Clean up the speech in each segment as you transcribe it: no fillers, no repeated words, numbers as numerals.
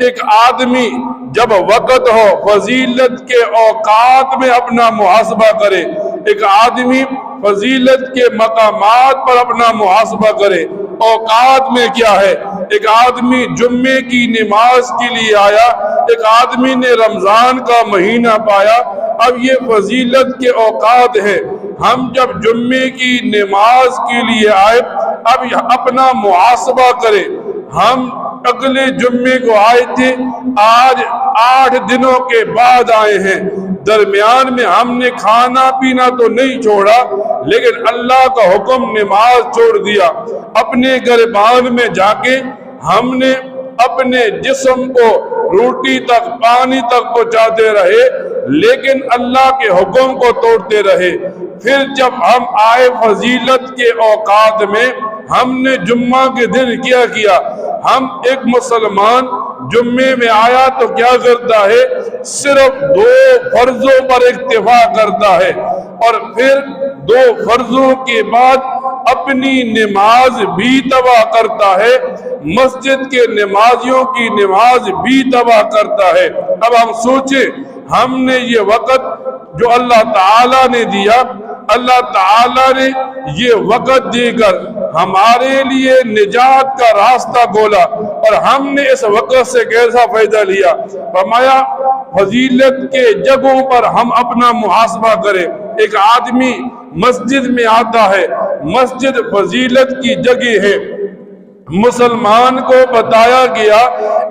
ایک آدمی جب وقت ہو فضیلت کے اوقات میں اپنا محاسبہ کرے، ایک آدمی فضیلت کے مقامات پر اپنا محاسبہ کرے، اوقات میں کیا ہے۔ ایک آدمی جمعے کی نماز کے لیے آیا، ایک آدمی نے رمضان کا مہینہ پایا، اب یہ فضیلت کے اوقات ہے۔ ہم جب جمعے کی نماز کے لیے آئے، اب اپنا محاسبہ کرے، ہم اگلے جمعے کو آئے تھے، آج 8 دنوں کے بعد آئے ہیں، درمیان میں ہم نے کھانا پینا تو نہیں چھوڑا، لیکن اللہ کا حکم نماز چھوڑ دیا۔ اپنے گریبان میں جا کے ہم نے اپنے جسم کو روٹی تک پانی تک پہنچاتے رہے، لیکن اللہ کے حکم کو توڑتے رہے۔ پھر جب ہم آئے فضیلت کے اوقات میں، ہم نے جمعہ کے دن کیا کیا؟ ہم ایک مسلمان جمعے میں آیا تو کیا کرتا ہے؟ صرف 2 فرضوں پر اکتفا کرتا ہے، اور پھر 2 فرضوں کے بعد اپنی نماز بھی تباہ کرتا ہے، مسجد کے نمازیوں کی نماز بھی تباہ کرتا ہے۔ اب ہم سوچیں، ہم نے یہ وقت جو اللہ تعالیٰ نے دیا، اللہ تعالیٰ نے یہ وقت دے کر ہمارے لیے نجات کا راستہ کھولا، اور ہم نے اس وقت سے کیسا فائدہ لیا؟ فرمایا فضیلت کے جگہوں پر ہم اپنا محاسبہ کریں۔ ایک آدمی مسجد میں آتا ہے، مسجد فضیلت کی جگہ ہے، مسلمان کو بتایا گیا،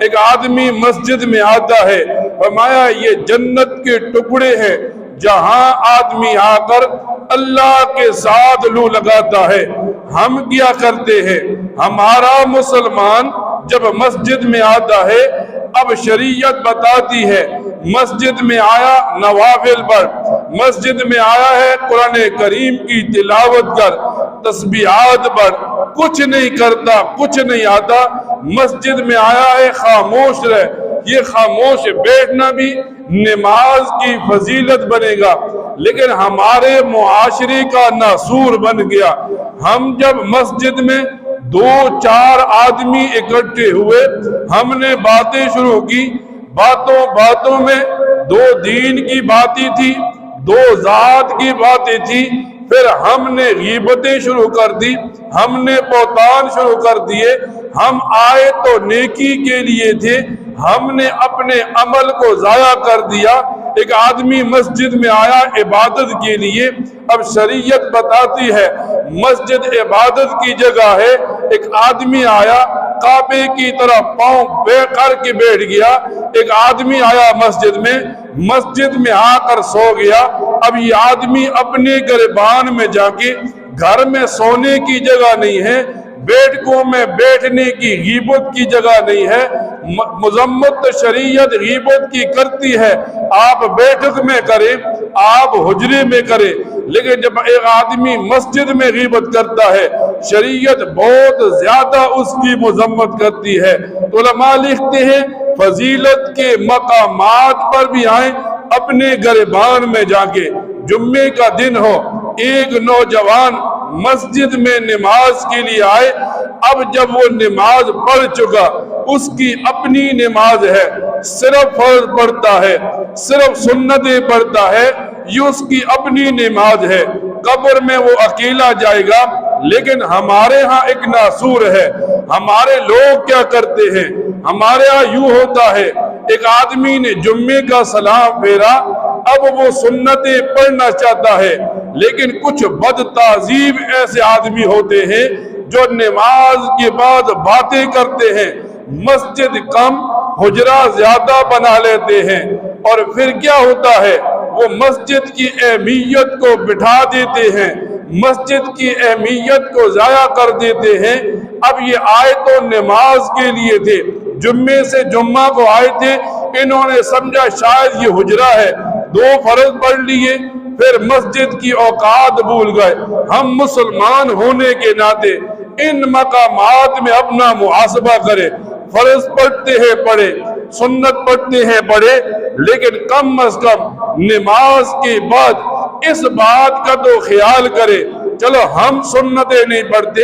ایک آدمی مسجد میں آتا ہے، فرمایا یہ جنت کے ٹکڑے ہیں جہاں آدمی آ کر اللہ کے ساتھ لو لگاتا ہے۔ ہم کیا کرتے ہیں؟ ہمارا مسلمان جب مسجد میں آتا ہے، اب شریعت بتاتی ہے مسجد میں آیا نوافل پڑھ، مسجد میں آیا ہے قرآن کریم کی تلاوت کر، تسبیحات پڑھ، کچھ نہیں کرتا، کچھ نہیں آتا، مسجد میں آیا ہے خاموش رہ۔ یہ خاموش بیٹھنا بھی نماز کی فضیلت بنے گا، لیکن ہمارے معاشرے کا ناسور بن گیا۔ ہم جب مسجد میں 2-4 آدمی اکٹھے ہوئے، ہم نے باتیں شروع کی، باتوں میں 2 دین کی باتیں تھی، 2 ذات کی باتیں تھی، پھر ہم نے غیبتیں شروع کر دی، ہم نے بہتان شروع کر دیے۔ ہم آئے تو نیکی کے لیے تھے، ہم نے اپنے عمل کو ضائع کر دیا۔ ایک آدمی مسجد میں آیا عبادت کے لیے، اب شریعت بتاتی ہے مسجد عبادت کی جگہ ہے، ایک آدمی آیا کعبے کی طرف پاؤں بے کر کے بیٹھ گیا، ایک آدمی آیا مسجد میں آ کر سو گیا۔ اب یہ آدمی اپنے گریبان میں جا کے، گھر میں سونے کی جگہ نہیں ہے، بیٹھکوں میں بیٹھنے کی غیبت کی جگہ نہیں ہے، مذمت شریعت غیبت کی کرتی ہے، آپ بیٹھک میں کریں، آپ حجرے میں کریں، لیکن جب ایک آدمی مسجد میں غیبت کرتا ہے، شریعت بہت زیادہ اس کی مذمت کرتی ہے۔ علماء لکھتے ہیں فضیلت کے مقامات پر بھی آئیں، اپنے گریبان میں جا کے، جمعے کا دن ہو، ایک نوجوان مسجد میں نماز کے لیے آئے، اب جب وہ نماز پڑھ چکا، اس کی اپنی نماز ہے، صرف فرض پڑھتا ہے، صرف سنتیں پڑھتا ہے، یہ اس کی اپنی نماز ہے، قبر میں وہ اکیلا جائے گا۔ لیکن ہمارے ہاں ایک ناسور ہے، ہمارے لوگ کیا کرتے ہیں؟ ہمارے ہاں یوں ہوتا ہے، ایک آدمی نے جمعے کا سلام پھیرا، اب وہ سنتیں پڑھنا چاہتا ہے، لیکن کچھ بد تہذیب ایسے آدمی ہوتے ہیں جو نماز کے بعد باتیں کرتے ہیں، مسجد کم حجرہ زیادہ بنا لیتے ہیں، اور پھر کیا ہوتا ہے؟ وہ مسجد کی اہمیت کو بٹھا دیتے ہیں، مسجد کی اہمیت کو ضائع کر دیتے ہیں۔ اب یہ آئے تو نماز کے لیے تھے، جمعے سے جمعہ کو آئے تھے، انہوں نے سمجھا شاید یہ حجرہ ہے، 2 فرض پڑھ لیے، پھر مسجد کی اوقات بھول گئے۔ ہم مسلمان ہونے کے ناطے ان مقامات میں اپنا محاسبہ کریں، فرض پڑھتے ہیں پڑھے، سنت پڑھتے ہیں پڑھے، لیکن کم از کم نماز کے بعد اس بات کا تو خیال کرے، چلو ہم سنتیں نہیں پڑھتے،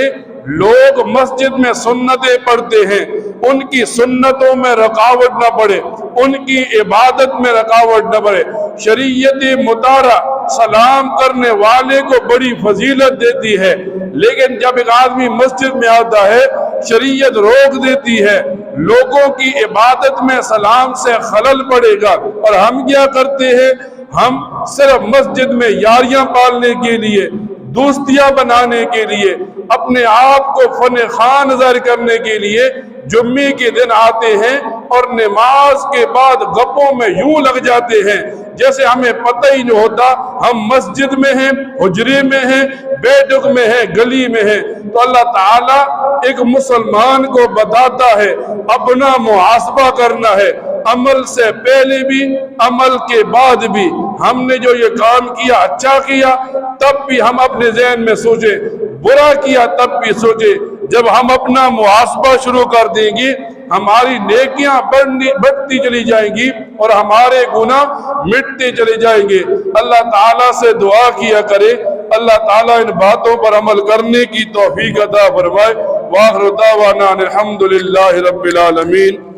لوگ مسجد میں سنتیں پڑھتے ہیں، ان کی سنتوں میں رکاوٹ نہ پڑے، ان کی عبادت میں رکاوٹ نہ پڑے۔ شریعت مطہرہ سلام کرنے والے کو بڑی فضیلت دیتی ہے، لیکن جب ایک آدمی مسجد میں آتا ہے شریعت روک دیتی ہے، لوگوں کی عبادت میں سلام سے خلل پڑے گا۔ اور ہم کیا کرتے ہیں؟ ہم صرف مسجد میں یاریاں پالنے کے لیے، دوستیاں بنانے کے لیے، اپنے آپ کو فن خوان ظاہر کرنے کے لیے جمعے کے دن آتے ہیں اور نماز کے بعد گپوں میں یوں لگ جاتے ہیں جیسے ہمیں پتہ ہی نہیں ہوتا ہم مسجد میں ہیں، حجرے میں ہیں، بیٹھک میں ہیں، گلی میں ہیں۔ تو اللہ تعالیٰ ایک مسلمان کو بتاتا ہے اپنا محاسبہ کرنا ہے، عمل سے پہلے بھی عمل کے بعد بھی۔ ہم نے جو یہ کام کیا اچھا کیا تب بھی ہم اپنے ذہن میں سوچیں، برا کیا تب بھی سوچیں۔ جب ہم اپنا محاسبہ شروع کر دیں گے ہماری نیکیاں بڑھتی چلی جائیں گی اور ہمارے گناہ مٹتے چلے جائیں گے۔ اللہ تعالیٰ سے دعا کیا کرے اللہ تعالیٰ ان باتوں پر عمل کرنے کی توفیق عطا فرمائے۔ وآخر دعوانا الحمدللہ رب العالمین۔